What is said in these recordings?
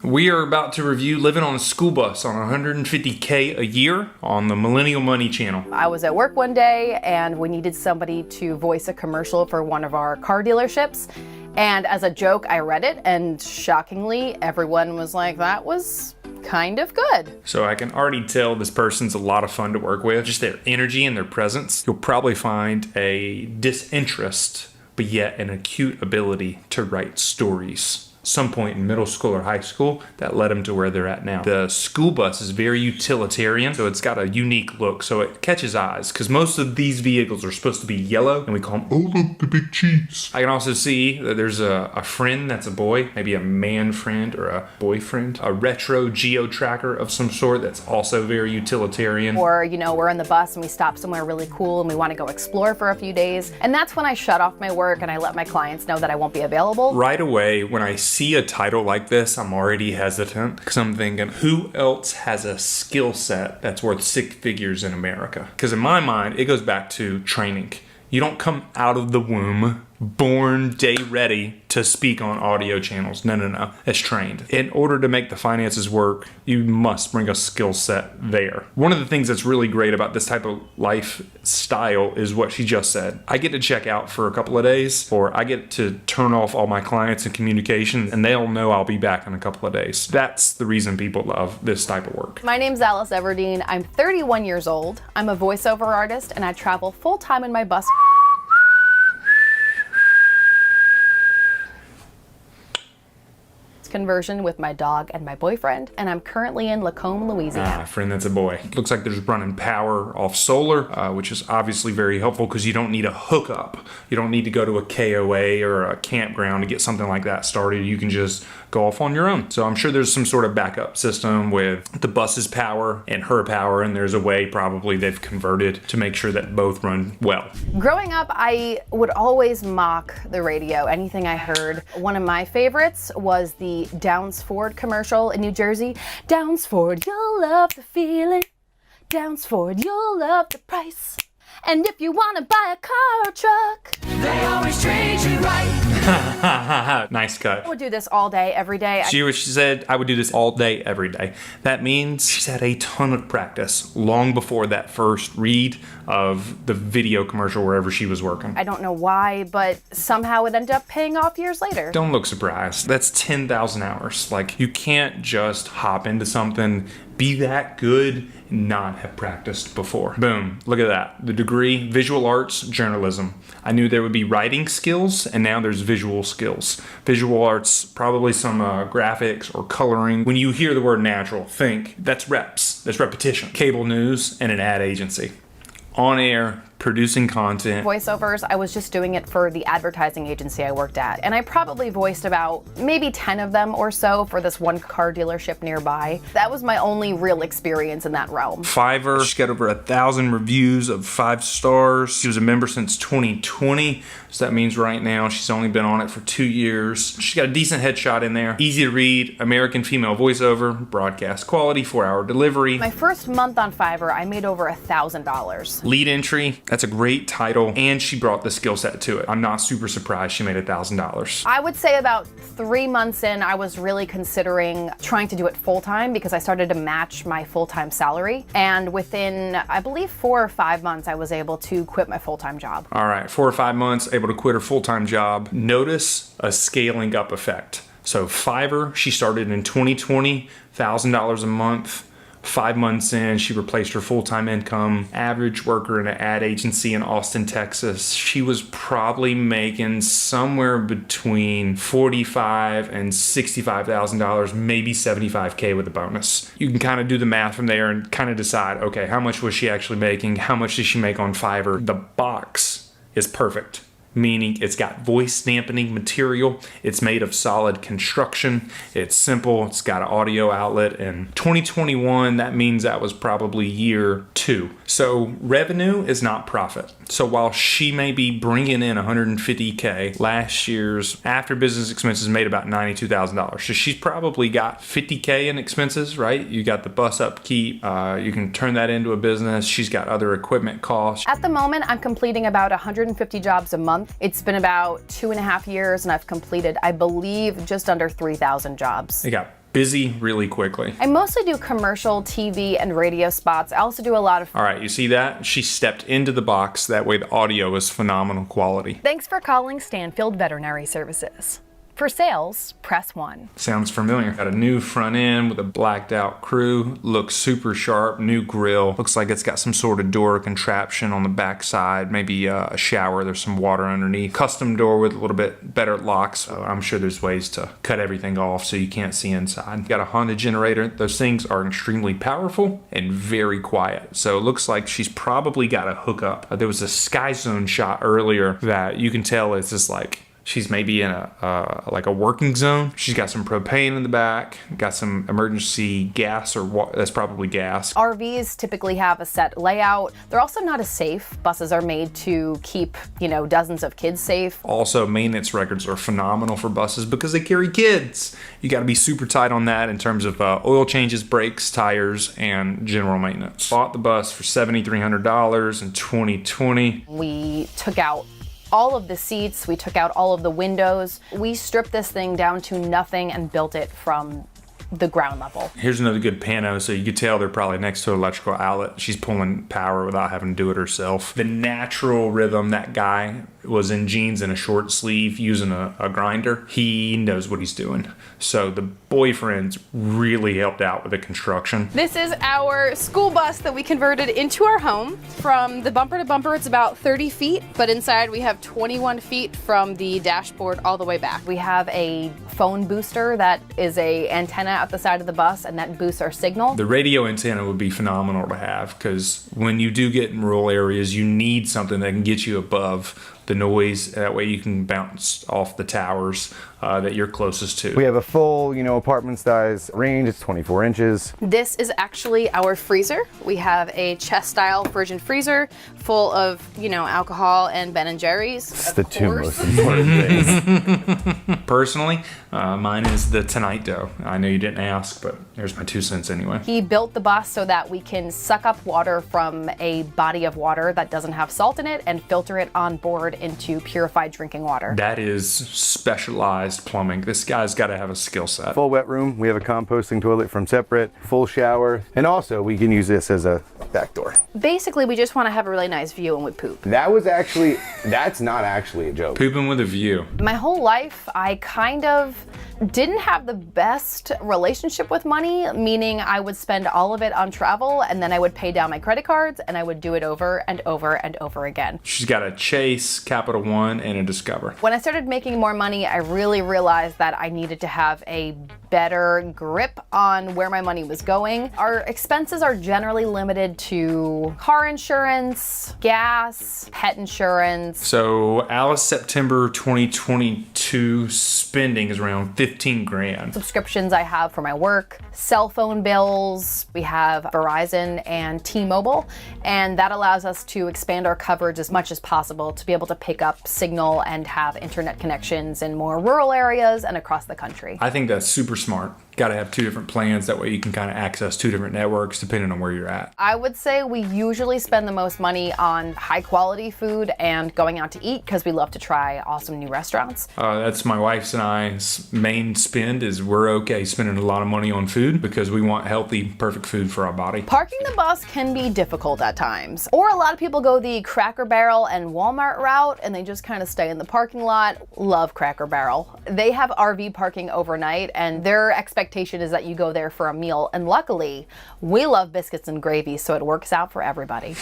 We are about to review living on a school bus on $150K a year on the Millennial Money channel. I was at work one day and we needed somebody to voice a commercial for one of our car dealerships. And as a joke, I read it, and shockingly, everyone was like, that was kind of good. So I can already tell this person's a lot of fun to work with. Just their energy and their presence. You'll probably find a disinterest, but yet an acute ability to write stories. Some point in middle school or high school that led them to where they're at now. The school bus is very utilitarian, so it's got a unique look, so it catches eyes, because most of these vehicles are supposed to be yellow, and we call them, oh look, the big cheese. I can also see that there's a friend that's a boy, maybe a man friend or a boyfriend, a retro geo tracker of some sort that's also very utilitarian. Or, we're in the bus and we stop somewhere really cool and we want to go explore for a few days, and that's when I shut off my work and I let my clients know that I won't be available. Right away, when I see a title like this, I'm already hesitant, because I'm thinking, who else has a skill set that's worth six figures in America? Because in my mind, it goes back to training. You don't come out of the womb born day ready to speak on audio channels. No. It's trained. In order to make the finances work, you must bring a skill set there. One of the things that's really great about this type of lifestyle is what she just said. I get to check out for a couple of days, or I get to turn off all my clients and communication, and they'll know I'll be back in a couple of days. That's the reason people love this type of work. My name's Alice Everdeen. I'm 31 years old. I'm a voiceover artist, and I travel full-time in my bus. Conversion with my dog and my boyfriend, and I'm currently in Lacombe, Louisiana. Friend that's a boy. Looks like there's running power off solar, which is obviously very helpful because you don't need a hookup. You don't need to go to a KOA or a campground to get something like that started. You can just go off on your own. So I'm sure there's some sort of backup system with the bus's power and her power, and there's a way probably they've converted to make sure that both run well. Growing up, I would always mock the radio, anything I heard. One of my favorites was the Downs Ford commercial in New Jersey. Downs Ford, you'll love the feeling. Downs Ford, you'll love the price. And if you want to buy a car or truck, they always treat you right. Nice cut. I would do this all day, every day. She said, I would do this all day, every day. That means she's had a ton of practice long before that first read of the video commercial wherever she was working. I don't know why, but somehow it ended up paying off years later. Don't look surprised. That's 10,000 hours. Like, you can't just hop into something, be that good, and not have practiced before. Boom. Look at that. The degree, visual arts, journalism. I knew there would be writing skills, and now there's visual skills. Visual arts, probably some graphics or coloring. When you hear the word natural, think that's reps, that's repetition. Cable news and an ad agency. On air, producing content. Voiceovers, I was just doing it for the advertising agency I worked at. And I probably voiced about maybe 10 of them or so for this one car dealership nearby. That was my only real experience in that realm. Fiverr, she's got over 1,000 reviews of 5 stars. She was a member since 2020. So that means right now she's only been on it for 2 years. She's got a decent headshot in there. Easy to read, American female voiceover, broadcast quality, 4-hour delivery. My first month on Fiverr, I made over $1,000. Lead entry, that's a great title, and she brought the skill set to it. I'm not super surprised she made $1,000. I would say about 3 months in, I was really considering trying to do it full-time because I started to match my full-time salary. And within, I believe, 4 or 5 months, I was able to quit my full-time job. All right, 4 or 5 months, able to quit her full-time job. Notice a scaling up effect. So Fiverr, she started in 2020, $1,000 a month. 5 months in, she replaced her full-time income. Average worker in an ad agency in Austin, Texas. She was probably making somewhere between $45,000 and $65,000, maybe $75K with a bonus. You can kind of do the math from there and kind of decide, okay, how much was she actually making? How much did she make on Fiverr? The box is perfect. Meaning it's got voice dampening material, it's made of solid construction, it's simple, it's got an audio outlet. In 2021, that means that was probably year 2. So revenue is not profit. So while she may be bringing in $150K, last year's after business expenses made about $92,000. So she's probably got $50K in expenses, right? You got the bus upkeep, you can turn that into a business. She's got other equipment costs. At the moment, I'm completing about 150 jobs a month. It's been about 2.5 years and I've completed, I believe, just under 3,000 jobs. You got busy really quickly. I mostly do commercial, TV, and radio spots. I also do a lot of... All right, you see that? She stepped into the box. That way the audio is phenomenal quality. Thanks for calling Stanfield Veterinary Services. For sales, press 1. Sounds familiar. Got a new front end with a blacked out crew. Looks super sharp. New grill. Looks like it's got some sort of door contraption on the back side. Maybe a shower. There's some water underneath. Custom door with a little bit better locks. So I'm sure there's ways to cut everything off so you can't see inside. Got a Honda generator. Those things are extremely powerful and very quiet. So it looks like she's probably got a hookup. There was a Sky Zone shot earlier that you can tell it's just like she's maybe in like a working zone. She's got some propane in the back, got some emergency gas or that's probably gas. RVs typically have a set layout. They're also not as safe. Buses are made to keep, dozens of kids safe. Also, maintenance records are phenomenal for buses because they carry kids. You got to be super tight on that in terms of oil changes, brakes, tires, and general maintenance. Bought the bus for $7,300 in 2020. We took out all of the seats, we took out all of the windows. We stripped this thing down to nothing and built it from the ground level. Here's another good pano, so you could tell they're probably next to an electrical outlet. She's pulling power without having to do it herself. The natural rhythm, that guy was in jeans and a short sleeve using a grinder. He knows what he's doing. So the boyfriends really helped out with the construction. This is our school bus that we converted into our home. From the bumper to bumper, it's about 30 feet, but inside we have 21 feet from the dashboard all the way back. We have a phone booster that is a antenna at the side of the bus, and that boosts our signal. The radio antenna would be phenomenal to have because when you do get in rural areas, you need something that can get you above the noise. That way you can bounce off the towers that you're closest to. We have a full, apartment size range. It's 24 inches. This is actually our freezer. We have a chest style frozen freezer full of, alcohol and Ben & Jerry's. It's the two most important things. Personally, mine is the Tonight Dough. I know you didn't ask, but here's my 2 cents anyway. He built the bus so that we can suck up water from a body of water that doesn't have salt in it and filter it on board into purified drinking water. That is specialized plumbing. This guy's got to have a skill set. Full wet room. We have a composting toilet from separate, full shower, and also we can use this as a back door. Basically, we just want to have a really nice view when we poop. That's not actually a joke. Pooping with a view. My whole life, I kind of didn't have the best relationship with money, meaning I would spend all of it on travel and then I would pay down my credit cards and I would do it over and over and over again. She's got a Chase, Capital One, and a Discover. When I started making more money, I really realized that I needed to have a better grip on where my money was going. Our expenses are generally limited to car insurance, gas, pet insurance. So Alice, September 2022 spending is around 15 grand. Subscriptions I have for my work, cell phone bills, we have Verizon and T-Mobile, and that allows us to expand our coverage as much as possible to be able to pick up signal and have internet connections in more rural areas and across the country. I think that's super smart. Got to have 2 different plans. That way you can kind of access 2 different networks depending on where you're at. I would say we usually spend the most money on high quality food and going out to eat because we love to try awesome new restaurants. That's my wife's and I's main spend is we're okay spending a lot of money on food because we want healthy, perfect food for our body. Parking the bus can be difficult at times. Or a lot of people go the Cracker Barrel and Walmart route and they just kind of stay in the parking lot. Love Cracker Barrel. They have RV parking overnight and their expectation is that you go there for a meal, and luckily we love biscuits and gravy, so it works out for everybody.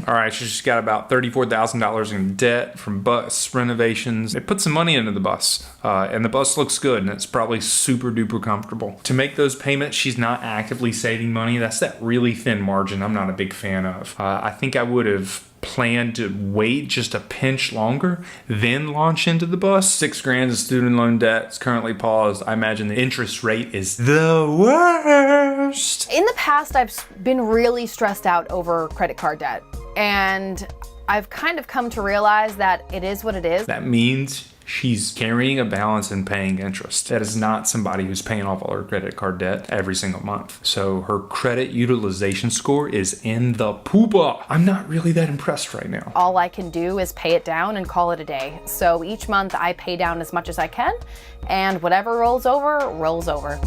All right, she's got about $34,000 in debt from bus renovations. They put some money into the bus, and the bus looks good, and it's probably super duper comfortable. To make those payments, she's not actively saving money. That's that really thin margin I'm not a big fan of. I think I would have planned to wait just a pinch longer, then launch into the bus. 6 grand in student loan debt. It's currently paused. I imagine the interest rate is the worst. In the past, I've been really stressed out over credit card debt, and I've kind of come to realize that it is what it is. That means She's carrying a balance and paying interest. That is not somebody who's paying off all her credit card debt every single month. So her credit utilization score is in the poopa. I'm not really that impressed right now. All I can do is pay it down and call it a day. So each month I pay down as much as I can, and whatever rolls over, rolls over.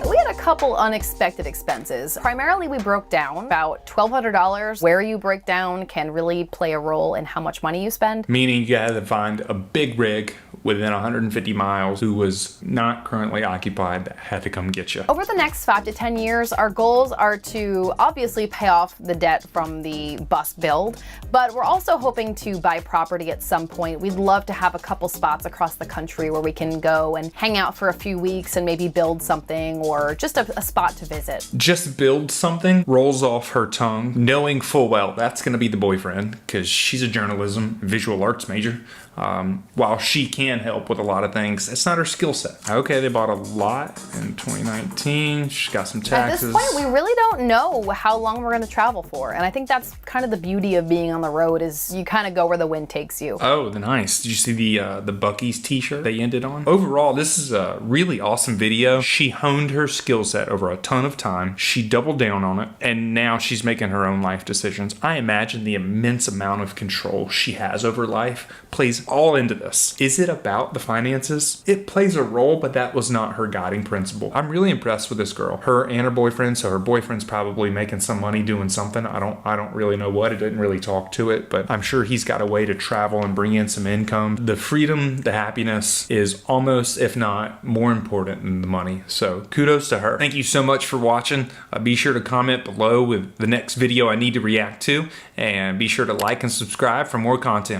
We had a couple unexpected expenses. Primarily, we broke down about $1,200. Where you break down can really play a role in how much money you spend. Meaning you had to find a big rig within 150 miles who was not currently occupied that had to come get you. Over the next 5 to 10 years, our goals are to obviously pay off the debt from the bus build, but we're also hoping to buy property at some point. We'd love to have a couple spots across the country where we can go and hang out for a few weeks and maybe build something, or just a spot to visit. Just build something rolls off her tongue, knowing full well that's going to be the boyfriend, because she's a journalism, visual arts major. While she can help with a lot of things, it's not her skill set. Okay, they bought a lot in 2019. She's got some taxes. At this point, we really don't know how long we're going to travel for. And I think that's kind of the beauty of being on the road, is you kind of go where the wind takes you. Oh, nice. Did you see the Buc-ee's t-shirt they ended on? Overall, this is a really awesome video. She honed her skill set over a ton of time. She doubled down on it, and now she's making her own life decisions. I imagine the immense amount of control she has over life plays all into this. Is it about the finances? It plays a role, but that was not her guiding principle. I'm really impressed with this girl. Her and her boyfriend, so her boyfriend's probably making some money doing something. I don't really know what. It didn't really talk to it, but I'm sure he's got a way to travel and bring in some income. The freedom, the happiness is almost, if not more important than the money. So kudos to her. Thank you so much for watching. Be sure to comment below with the next video I need to react to, and be sure to like and subscribe for more content.